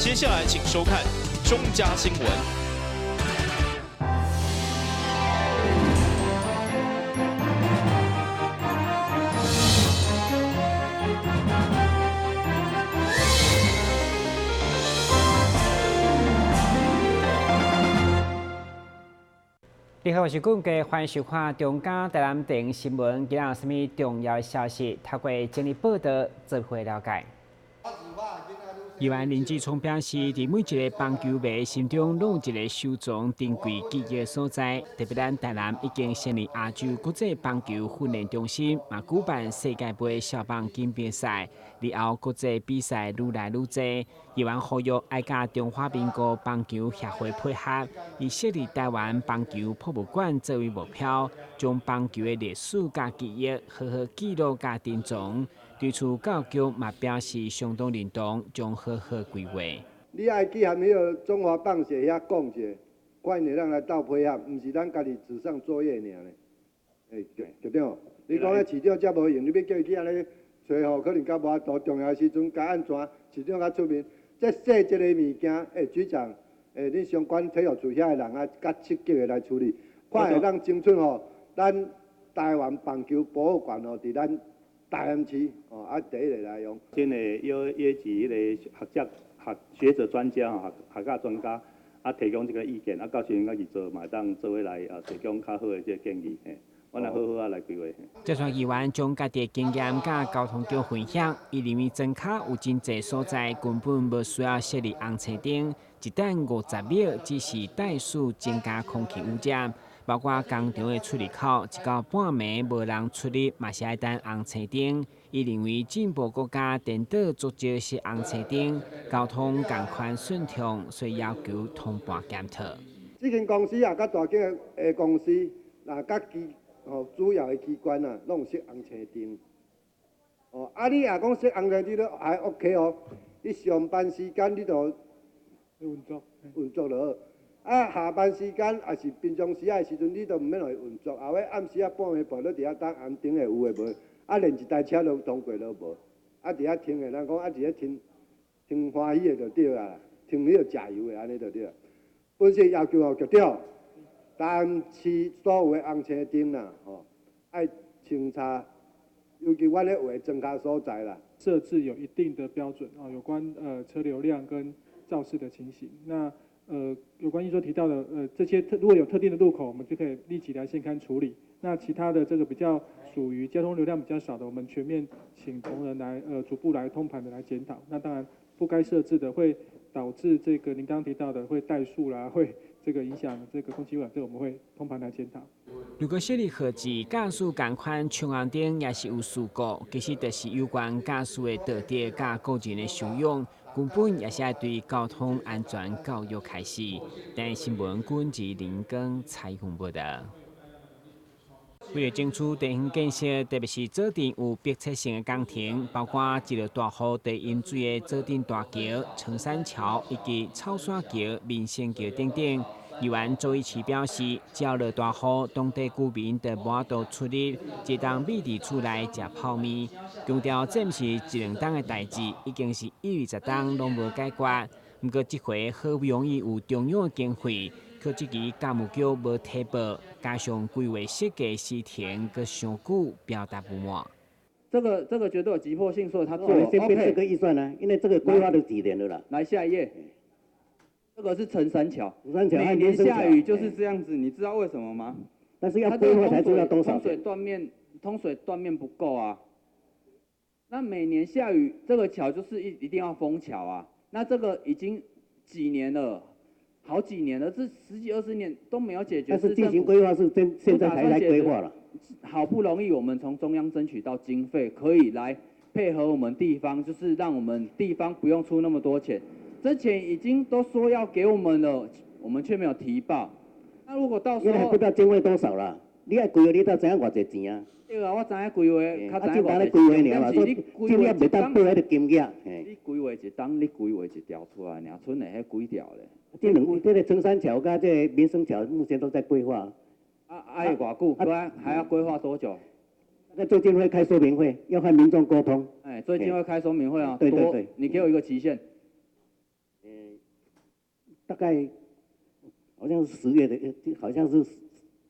接下来请收看中嘉新闻。你好，我是顾家，欢迎收看中嘉台南电影新闻。今日有什么重要的消息？透过整理报道，做会了解。议员林志聪表示，伫每一个棒球迷心中，拢有一个收藏珍贵记忆的所在。特别咱台南已经成立亚洲国际棒球训练中心，嘛举办世界杯小棒金比赛。日后国际比赛愈来愈多，议员呼吁爱甲中华民国棒球协会配合，以设立台湾棒球博物馆作为目标，将棒球的历史甲记忆好好记录甲珍藏。对此，教育局嘛表示相当认同，将好好规划。你爱去含迄个中华棒协遐讲者，看因会来斗配合，毋是咱家己纸上作业尔咧。局长，你讲咧市长遮无用，你要叫伊去安尼找吼，可能较无法度。重要的时阵该安怎？市长较出面，这细一个物件，局长，恁相关体育处遐的人啊，较积极的来处理，看会让争取吼，咱台湾棒球博物馆吼，伫咱大安区哦，第一个来用。先会约集迄个学者专家学界专家提供这个意见，到时阵去做嘛，当做伙来提供较好的这个建议，我来好好来规划。这项议员将家己的经验甲交通局分享，伊认为庄脚有真济所在根本无需要设立红青灯，一等50秒只是怠速增加空气污染。包括工厂的出入口，一到半暝无人出入，嘛是爱等红青灯。伊认为进步国家颠倒足迹是红青灯，交通共款顺畅，所以要求通盘检讨。这间公司啊，甲大间的公司，甲主要的机关啊，拢设红青灯。你若讲设红青灯都还 OK 哦。你上班时间你就运作就好。下班时间也是平常时的时阵，你都毋免来运作。后尾暗时半暝半，你伫遐等红灯的有诶无？连一台车都通过都无。伫遐停的，咱讲伫遐停欢喜的就对啊，停迄个加油的安尼就对啊。本身要求局长，但市所有的红青灯啦，爱清查，尤其阮咧画庄脚所在啦，设置有一定的标准啊，有关车流量跟肇事的情形。那有关议说提到的这些如果有特定的路口，我们就可以立即来现勘处理。那其他的这个比较属于交通流量比较少的，我们全面请同仁来逐步来通盘的来检讨。那当然不该设置的会导致这个您刚刚提到的会怠速啦，会这个影响这个空气污染，这个我们会通盘来检讨。如果设立号志，驾驶共款冲红灯也是有事故，其实就是有关驾驶的道德甲个人的修养。根本也是要对交通安全教育开始。但新闻军自林根采访报道。为了争取地方建设，特别是做阵有迫切性的工程，包括一条大河地饮水的做阵大桥、长山桥以及草山桥、民生桥等等。议员周一齐表示，只要落大雨，当地居民就无法度出入，只当秘伫厝内食泡面。强调这毋是一两天的代志，已经是120天拢无解决。不过这回好不容易有中央的经费，可这期教务局无提报，加上规划设计时停搁上久，表达不满。这个绝对有急迫性，所以他做。先编这个预算呢，因为这个规划都几年了啦。来下一页。这个是陈山桥，每年下雨就是这样子，你知道为什么吗？但是要规划才知道多少。通水断面不够啊。那每年下雨，这个桥就是一定要封桥啊。那这个已经几年了，好几年了，这10几20年都没有解决。但是进行规划是现在才来规划了。好不容易我们从中央争取到经费，可以来配合我们地方，就是让我们地方不用出那么多钱。之前已经都说要给我们了，我们却没有提报。那如果到时候，因为还不知道经费多少啦，你爱规划，你才知影偌济钱啊。对啊，我知影规划，较知影偌济钱。但是你规划袂当报迄个金额。你规划一档，你规划一条出来，尔剩的迄几条咧？这个青山桥跟这个民生桥目前都在规划。要偌久？还要规划多久？那最近会开说明会，要和民众沟通。最近会开说明会啊。对，你给我一个期限。大概好像是10月的，好像是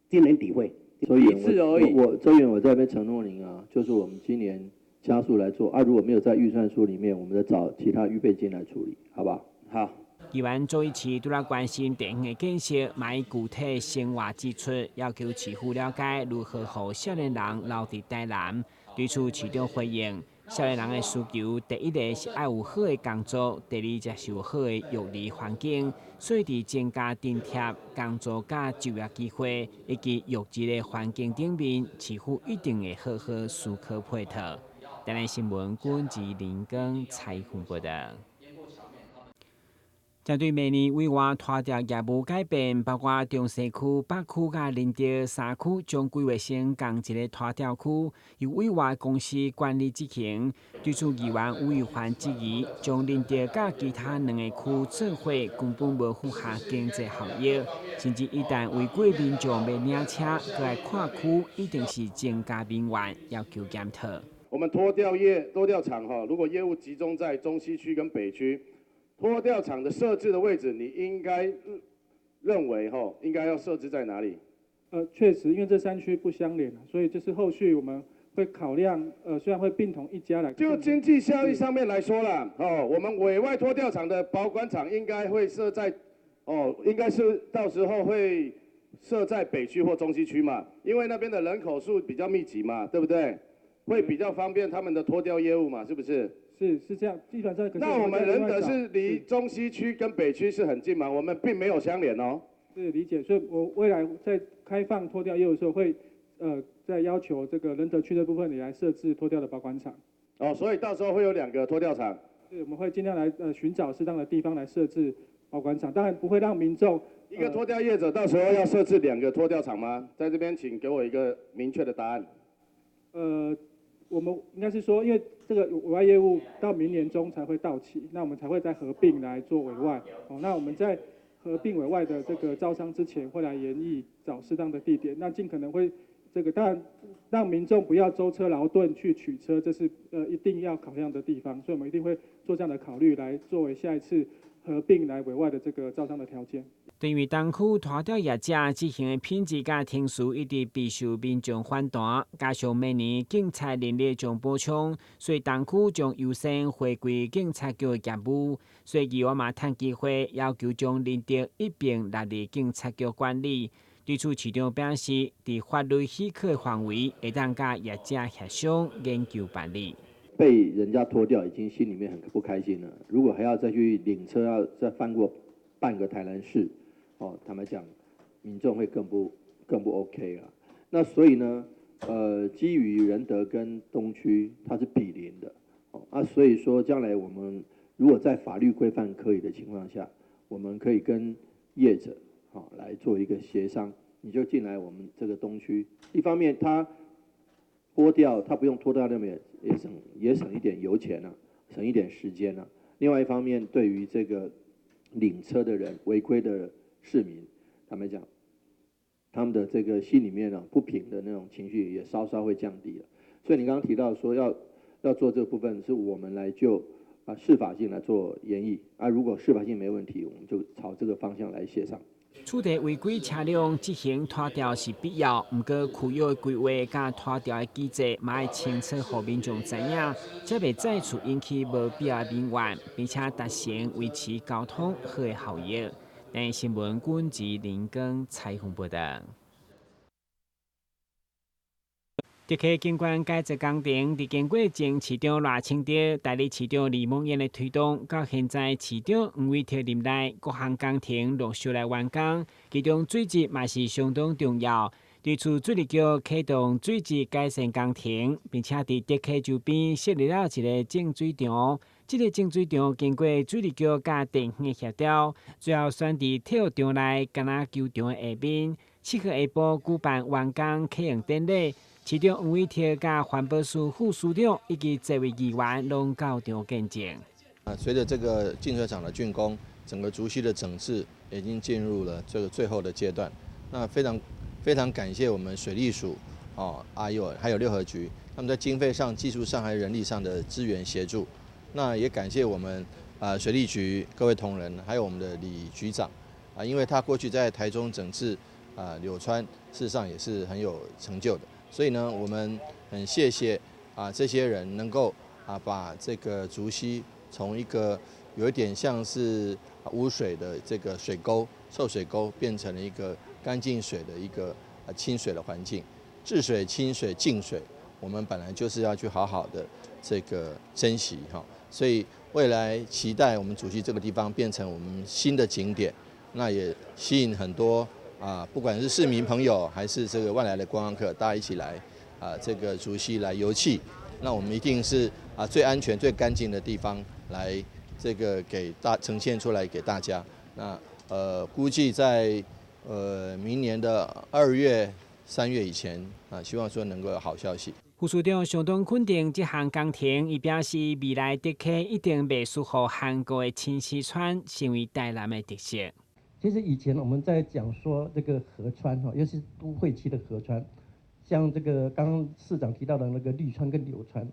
今年底会。周议员，一次而已周议员，我在这边承诺您啊，就是我们今年加速来做啊，如果没有在预算书里面，我们再找其他预备金来处理，好不好？好。议员周一齐除了关心地方的建设，买具体生活指出，要求市府了解如何让少年人留伫台南。对此，市长回应，少年人的需求，第一个是爱有好的工作，第二才是有好的育儿环境。所以，伫增加津贴、工作甲就业机会以及育儿的环境顶面，市府一定会好好思考配套。台南新闻管制林根采访报道。针对明年委外拖吊业务改变，包括中西区、北区甲林德3区将规划成同一个拖吊区，由委外公司管理执行。对此，议员吴玉环质疑，将林德甲其他2个区做伙，根本无符合经济效益，甚至一旦违规民众要领车，搁来跨区，一定是增加民怨，要求检讨。我们拖吊场如果业务集中在中西区跟北区。拖吊场的设置的位置，你应该认为应该要设置在哪里？确实，因为这3区不相连，所以就是后续我们会考量，虽然会并同一家来。就经济效益上面来说啦，我们委外拖吊场的保管场应该会设在，应该是到时候会设在北区或中西区嘛，因为那边的人口数比较密集嘛，对不对？会比较方便他们的拖吊业务嘛，是不是？是这样，基本上。那我们仁德是离中西区跟北区是很近嘛，我们并没有相连哦。是理解，所以我未来在开放拖吊业务的时候，会再要求这个仁德区的部分也来设置拖吊的保管场。所以到时候会有2个拖吊场。对，我们会尽量来寻找适当的地方来设置保管场，当然不会让民众。一个拖吊业者到时候要设置2个拖吊场吗？在这边请给我一个明确的答案。我们应该是说，因为这个委外业务到明年中才会到期，那我们才会再合并来做委外。那我们在合并委外的这个招商之前，会来研议找适当的地点，那尽可能会当然让民众不要舟车劳顿去取车，这是一定要考量的地方，所以我们一定会做这样的考虑，来作为下一次合并来委外的这个招商的条件。对于东区拖吊业者执行的品质甲停数一直备受民众反弹，加上每年警察人力将补充，所以东区将优先回归警察局的业务。所以议员嘛趁机会要求将林德一并纳入警察局管理。对此，市长表示，在法律许可的范围，会当甲业者协商研究办理。被人家拖掉，已经心里面很不开心了。如果还要再去领车，要再翻过半个台南市。坦白讲，民众会更不 OK 啊。那所以呢，基于仁德跟东区它是毗邻的，所以说将来我们如果在法律规范可以的情况下，我们可以跟业者来做一个协商，你就进来我们这个东区，一方面它拖掉，它不用拖到那边也省一点油钱啊，省一点时间啊。另外一方面，对于这个领车的人违规的市民，坦白讲，他们的这个心里面不平的那种情绪也稍稍会降低了。所以你刚刚提到说要做这部分，是我们来就适法性来做研议如果适法性没问题，我们就朝这个方向来协商。此地违规车辆执行拖吊是必要，不过区域的规划甲拖吊的机制，嘛要清楚让民众知影，才袂再次引起无必要的民怨，并且达成维持交通好的效益。台新闻管制林根采访报道。竹溪景观改造工程伫经过前市长赖清德、代理市长李梦燕的推动，到现在市长黄伟哲任内，各项工程陆续来完工，其中水质嘛是相当重要。对此，水利局启动水质改善工程，并且伫竹溪周边设立了一个净水场。这个净水场经过水利局甲电线协调，最后选伫体育场内橄榄球场的下面，适合下晡举办完工启用典礼。市长黄伟哲甲环保署副署长以及这位议员拢到场见证。随着这个净水厂的竣工，整个竹溪的整治已经进入了这个最后的阶段。那非常感谢我们水利署、还有六合局，他们在经费上、技术上还有人力上的支援协助。那也感谢我们水利局各位同仁，还有我们的李局长因为他过去在台中整治柳川，事实上也是很有成就的，所以呢，我们很谢谢这些人能够把这个竹溪从一个有一点像是污水的这个水沟、臭水沟，变成了一个干净水的一个清水的环境。治水、清水、净水，我们本来就是要去好好的这个珍惜所以未来期待我们竹溪这个地方变成我们新的景点，那也吸引很多不管是市民朋友还是这个外来的观光客，大家一起来这个竹溪来游憩。那我们一定是最安全、最干净的地方来这个呈现出来给大家。那估计在明年的2月、3月以前希望说能够有好消息。副署长相当肯定这项工程，伊表示未来的确一定袂输予韩国的清溪川，成为台南的特色。其实以前我们在讲说这个河川尤其是都会区的河川，像这个刚刚市长提到的那个绿川跟柳川，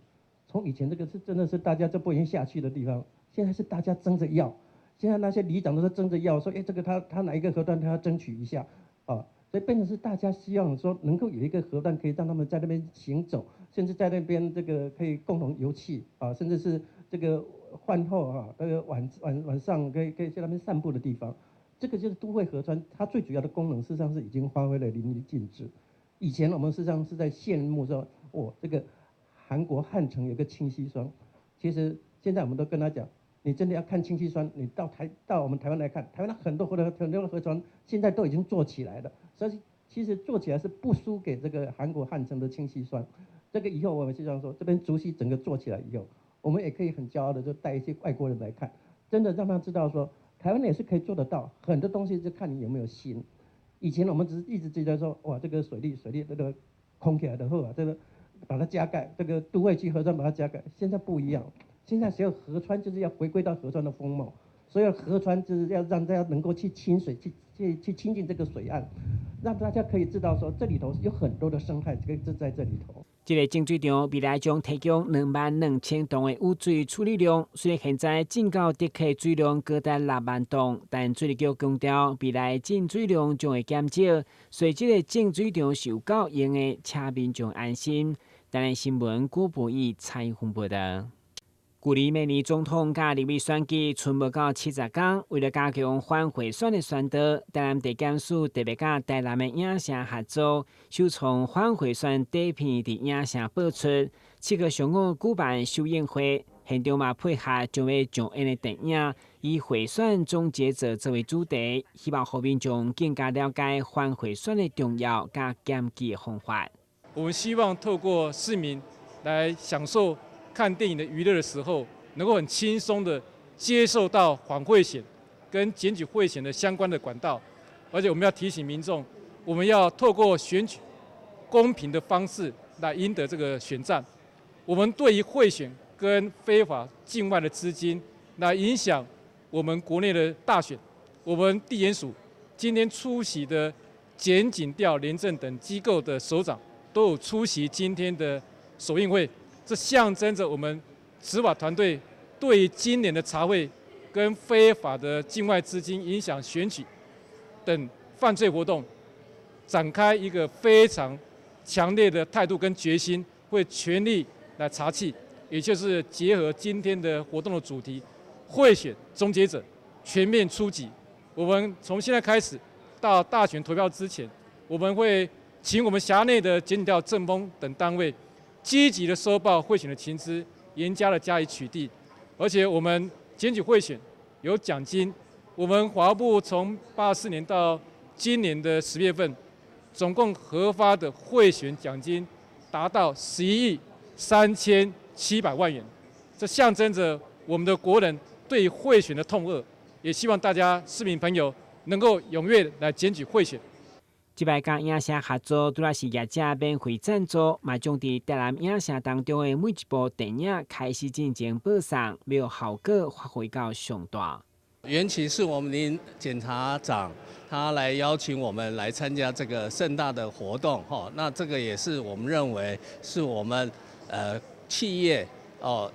从以前这个是真的是大家就不愿意下去的地方，现在是大家争着要。现在那些里长都是争着要，说这个他哪一个河段他要争取一下所以变成是大家希望说能够有一个河段可以让他们在那边行走，甚至在那边这个可以共同游憩甚至是这个饭后这个晚上可以在那边散步的地方。这个就是都会河川，它最主要的功能事实上是已经发挥了淋漓尽致。以前我们事实上是在羡慕说，这个韩国汉城有个清溪川，其实现在我们都跟他讲，你真的要看清溪川，你到我们台湾来看，台湾很多河川现在都已经做起来了，所以其实做起来是不输给这个韩国汉城的清溪川。这个以后我们希望说，这边竹溪整个做起来以后，我们也可以很骄傲的就带一些外国人来看，真的让他知道说，台湾也是可以做得到，很多东西就看你有没有心。以前我们只是一直觉得说，哇，这个水利这个空起来的后这个把它加盖，这个都会区河川把它加盖，现在不一样。现在所有河川就是要回归到河川的风貌，所有河川就是要让大家能够去清水，去亲近这个水岸，让大家可以知道说这里头有很多的生态就在这里头。这个净水场未来将提供22000吨的污水处理量，虽然现在进口的客水量高达6万吨，但水利局强调未来净水量将会减少，所以这个净水场是有够用的，请民众安心。台南新闻郭博义采访报道。距离明年总统甲立委选举剩不到70天，为了加强反贿选的宣导，台南地检署特别甲台南的影城合作，首创反贿选底片伫影城播出。7月上午举办首映会，现场嘛配合将要上映的电影，以贿选终结者作为主题，希望和民众更加了解反贿选的重要甲检举的方法。我们希望透过市民来享受看电影的娱乐的时候，能够很轻松的接受到反贿选跟检举贿选的相关的管道，而且我们要提醒民众，我们要透过选举公平的方式来赢得这个选战。我们对于贿选跟非法境外的资金来影响我们国内的大选，我们地检署今天出席的检警调、廉政等机构的首长都有出席今天的首映会。这象征着我们执法团队对于今年的查获跟非法的境外资金影响选举等犯罪活动，展开一个非常强烈的态度跟决心，会全力来查缉，也就是结合今天的活动的主题“贿选终结者”，全面出击。我们从现在开始到大选投票之前，我们会请我们辖内的检警调、政风等单位积极的收报贿选的情资，严加的加以取缔。而且我们检举贿选有奖金，我们法务部从84年到今年的10月份，总共核发的贿选奖金达到11亿3700万元。这象征着我们的国人对贿选的痛恶，也希望大家市民朋友能够踊跃来检举贿选。这摆甲影城合作，除了是业者免费赞助，嘛将伫台南影城当中的每一部电影开始进行播送，要效果发挥到上大。缘起是我们林检察长，他来邀请我们来参加这个盛大的活动，那这个也是我们认为是我们企业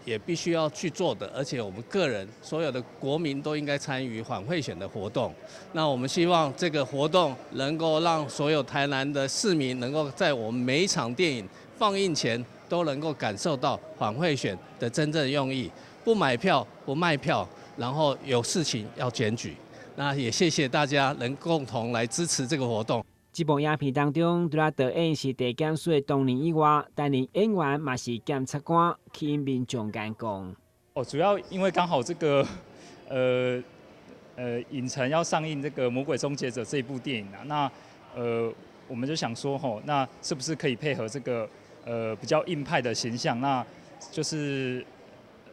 也必须要去做的，而且我们个人所有的国民都应该参与反贿选的活动。那我们希望这个活动能够让所有台南的市民能够在我们每一场电影放映前都能够感受到反贿选的真正用意，不买票不卖票，然后有事情要检举。那也谢谢大家能共同来支持这个活动。这部影片当中，除了导演是地检署的同仁以外，担任演员嘛是检察官，去因民众讲讲。主要因为刚好这个影城要上映这个《魔鬼终结者》这一部电影啊，那我们就想说那是不是可以配合这个比较硬派的形象，那就是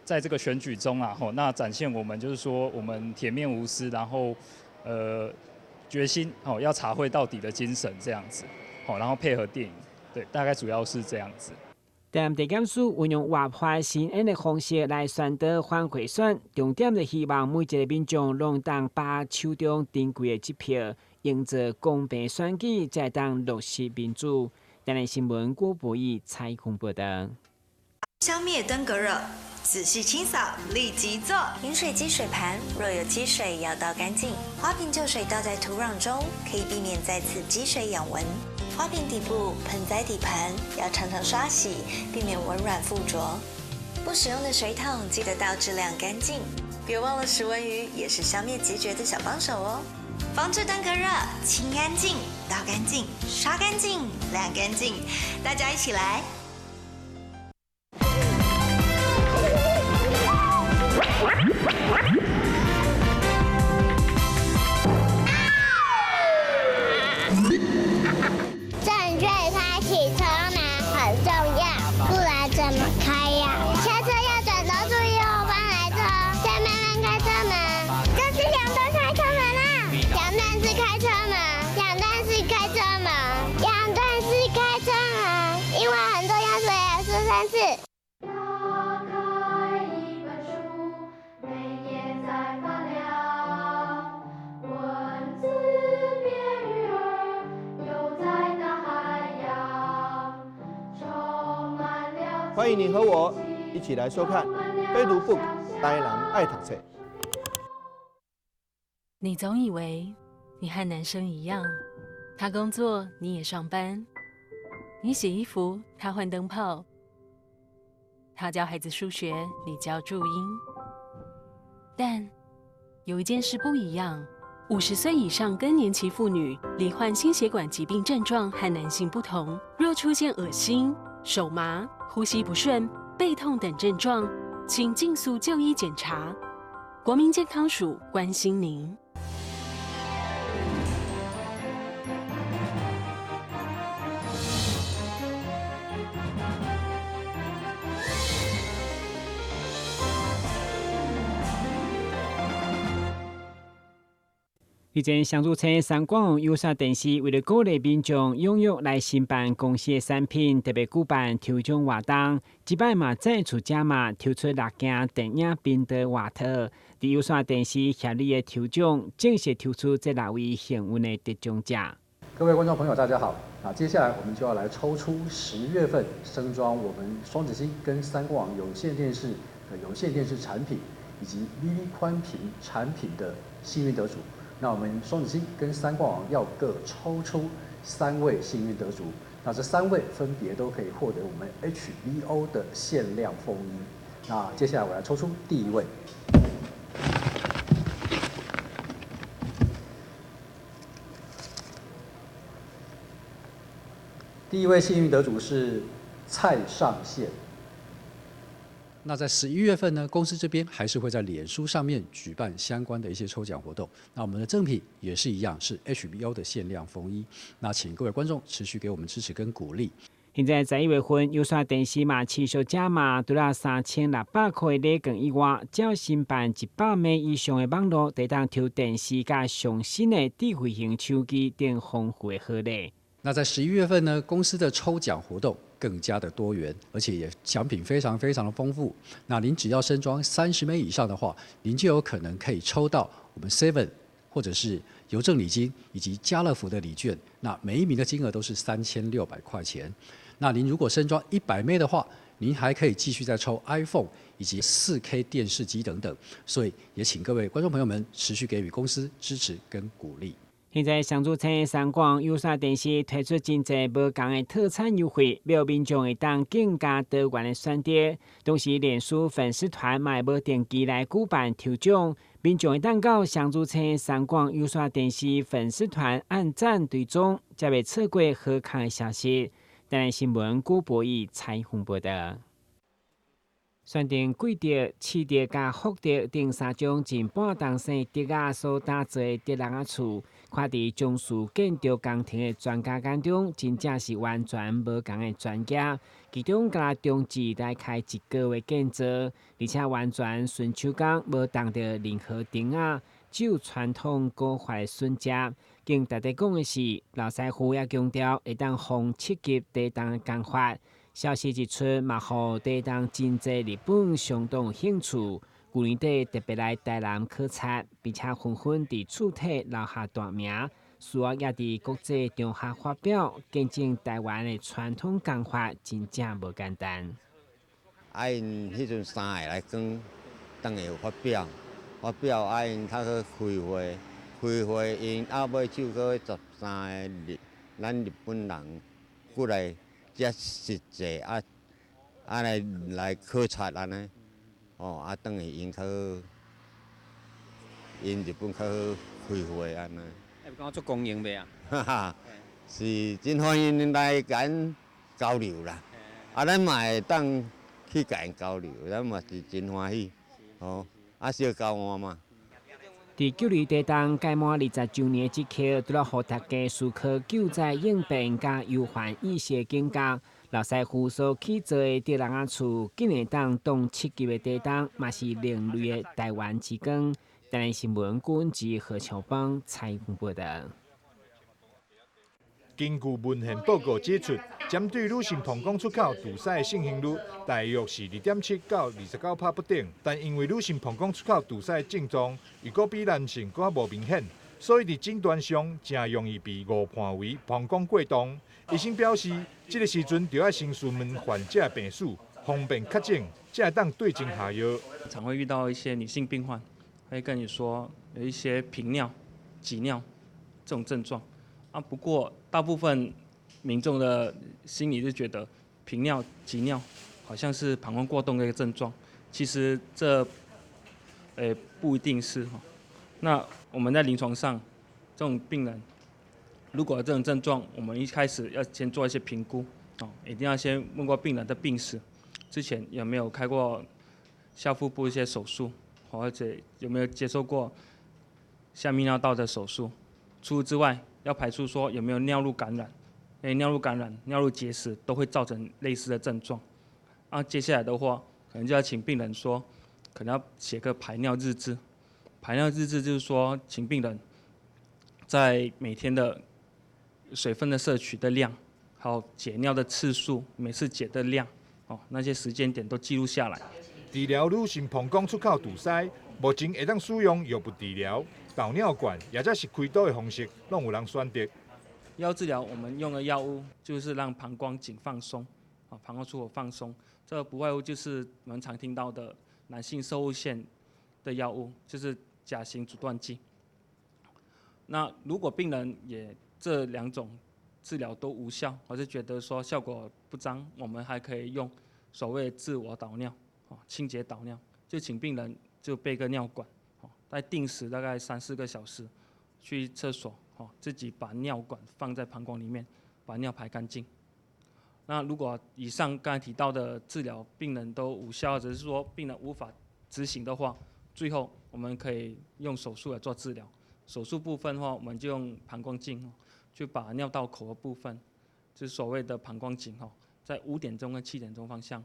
在这个选举中啊那展现我们就是说我们铁面无私，然后决心要查会到底的精神这样子，然后配合电影，对，大概主要是这样子。但地检署运用活化新颖的方式来宣导反贿选，重点是希望每一个民众拢当把手中珍贵的支票用作公平选举，才当落实民主。台南新闻郭博义采访报道。消灭登革热，仔细清扫，立即做。饮水机水盘若有积水，要倒干净。花瓶旧水倒在土壤中，可以避免再次积水养蚊。花瓶底部、盆栽底盘要常常刷洗，避免蚊卵附着。不使用的水桶记得倒质量干净。别忘了食蚊鱼也是消灭孑孓的小帮手哦。防治登革热，清干净、倒干净、刷干净、晾干净，大家一起来。正确开启车门很重要，不然怎么开呀？下车要转头注意后方来车，再慢慢开车门。这是两段开车门啦，两段式开车门，两段式开车门，两段式开车门，英文很重要，所以说3次。欢迎你和我一起来收看《飞读 Book》台南爱读册。你总以为你和男生一样，他工作你也上班，你洗衣服他换灯泡，他教孩子数学你教注音。但有一件事不一样，50岁以上更年期妇女罹患心血管疾病症状和男性不同，若出现恶心、手麻、呼吸不顺、背痛等症状，请尽速就医检查。国民健康署关心您。日前上注册三广有线电视为了鼓励民众踊跃来申办公司的产品，特别举办抽奖活动。这摆嘛再次加码，抽出6件电影频道画套。伫有线电视协力的抽奖，正式抽出这6位幸运的得奖者。各位观众朋友，大家好。接下来我们就要来抽出10月份升装我们双子星跟三广有线电视产品以及 VV 宽频产品的幸运得主。那我们双子星跟三冠网要各抽出3位幸运得主，那这3位分别都可以获得我们 HBO 的限量风衣。那接下来我来抽出第1位，第1位幸运得主是蔡尚宪。那在11月份呢，公司这边还是会在脸书上面举办相关的一些抽奖活动。那我们的赠品也是一样，是 HBO 的限量风衣。那请各位观众持续给我们支持跟鼓励。现在11月份有线电视嘛持续加码，除了3600块的礼券以外，只要申办100枚以上的网络，得当抽电视加上新的智慧型手机等丰富的贺礼。那在11月份呢，公司的抽奖活动更加的多元，而且也奖品非常非常的丰富。那您只要升装30枚以上的话，您就有可能可以抽到我们 Seven 或者是邮政礼金以及家乐福的礼券。那每一名的金额都是3600块钱。那您如果升装100枚的话，您还可以继续再抽 iPhone 以及4K 电视机等等。所以也请各位观众朋友们持续给予公司支持跟鼓励。现在上主城三广有线电视推出真侪无同的特产优惠，让民众会当更加多元的选择。同时，脸书粉丝团嘛会无定期来举办抽奖，民众会当到上主城三广有线电视粉丝团按赞追踪，才袂错过好康的消息。台南新闻郭博义采访报道。选定贵蝶、市蝶甲福蝶等3种近半当生蝶仔所打造的蝶人厝，看伫从事建筑工程的专家眼中，真正是完全无同的专业。其中，甲中置来开1个月建造，而且完全纯手工，无动到任何钉仔，只有传统古法的榫接。经大家讲的是，老师傅也强调会当防7级地动的工法。消息一出，嘛互地动真侪日本相当有兴趣。去年底特别来台南考察，并且纷纷伫厝体留下大名。事后也伫国际场合发表，见证台湾的传统工法真正无简单。因迄阵3个来讲，当下有发表因较去开会，因后尾手个13个咱日本人过来。遮实际来考察安尼，等于因较因日本较开会安尼。要讲做公营袂啊？哈哈，是真欢迎恁来甲咱交流啦。咱嘛会当去甲因交流，咱嘛是真欢喜。小交换嘛。伫九里地动届满20周年即刻，除了互大家思考救灾应变甲忧患意识境界，老师傅所起造的蝶人厝，竟然当动7级的地动，嘛是另类的台湾之光。台南新闻顾问之何乔邦采访报道。根据文献报告指出，针对女性童工出口堵塞的盛行率大约是2.7到29%不等，但因为女性童工出口堵塞的症状，如果比男性更无明显，所以伫诊断上正容易被误判为膀胱过动。医生表示，这个时阵就要先询问患者的病史，方便确诊，才会当对症下药。常会遇到一些女性病患，会跟你说有一些频尿、急尿这种症状。不过大部分民众的心里是觉得频尿、急尿好像是膀胱过动的一个症状，其实这不一定是哈。那我们在临床上，这种病人如果有这种症状，我们一开始要先做一些评估，一定要先问过病人的病史，之前有没有开过下腹部一些手术，或者有没有接受过下泌尿道的手术。除此之外，要排除说有没有尿路感染，因为尿路感染、尿路结石都会造成类似的症状。接下来的话，可能就要请病人说，可能要写个排尿日志。排尿日志就是说，请病人在每天的水分的摄取的量，还有解尿的次数，每次解的量，那些时间点都记录下来。治疗女性膀胱出口堵塞，目前会当使用药物治疗。导尿管也则是开刀的方式，拢有人选择。药治疗我们用的药物就是让膀胱颈放松，膀胱出口放松。这不外乎就是我们常听到的男性射物线的药物，就是甲型阻断剂。那如果病人也这2种治疗都无效，或是觉得说效果不彰，我们还可以用所谓的自我导尿，清洁导尿，就请病人就备个尿管。在定时大概3-4个小时去厕所，自己把尿管放在膀胱里面，把尿排干净。那如果以上刚才提到的治疗病人都无效，只是说病人无法执行的话，最后我们可以用手术来做治疗。手术部分的话，我们就用膀胱镜，去把尿道口的部分，就是所谓的膀胱颈，在5点钟跟7点钟方向，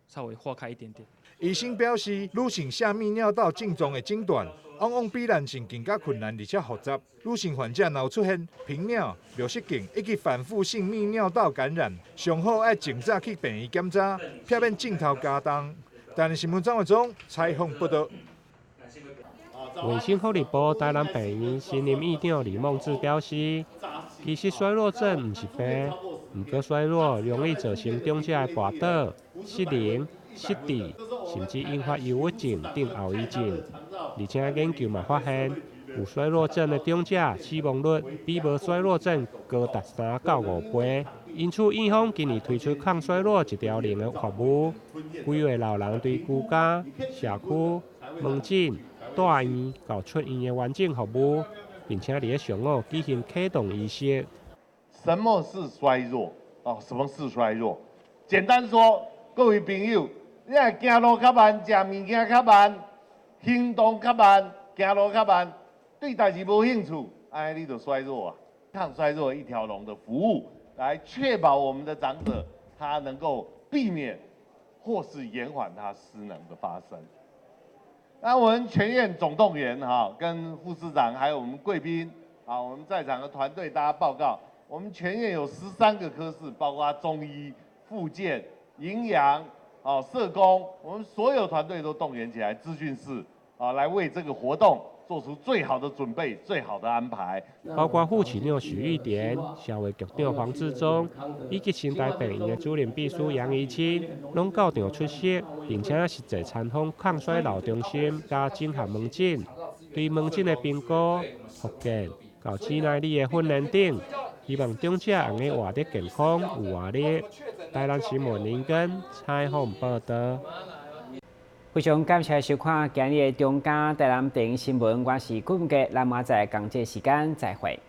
稍微化开一点点。医生表示，女性下泌尿道症状的诊断，往往比男性更加困难而且复杂。女性患者若有出现频尿、尿失禁以及反复性泌尿道感染，上好爱尽早去病院检查，避免症头加重。台南新闻张伟忠采访报道。卫生福利部台南病院新任院长李梦志表示，其实衰弱症不是病，唔过衰弱容易造成中者的跋倒、失灵、失智，甚至引发忧郁症等后遗症。而且研究嘛发现，有衰弱症的中者死亡率比无衰弱症高达3到5倍。因此，院方今年推出抗衰弱一条龙的服务，规划老人对居家、社区、门诊、大院到出院的完整服务，并且伫上午举行启动仪式。什么是衰弱？什么是衰弱？简单说，各位朋友，你若行路较慢，食物件较慢，行动较慢，行路较慢，对代志无兴趣，你就衰弱啊！抗衰弱一条龙的服务，来确保我们的长者他能够避免或是延缓他失能的发生。那我们全院总动员跟副市长还有我们贵宾我们在场的团队大家报告，我们全院有13个科室，包括中医、复健、营养、社工，我们所有团队都动员起来，资讯室来为这个活动做出最好的准备、最好的安排。包括副市长许玉田、社会局长黄志忠，以及新台病院的主任秘书杨怡清，拢到场出席，并且实际参访抗衰老中心加整合门诊，对门诊的评估、复健、到体内力的训练等，希望长者能够活得健康有活力。台南新闻林根采访报道。非常感谢收看今日的中嘉台南电影新闻，我是顾文杰，咱明仔载同这时间再会。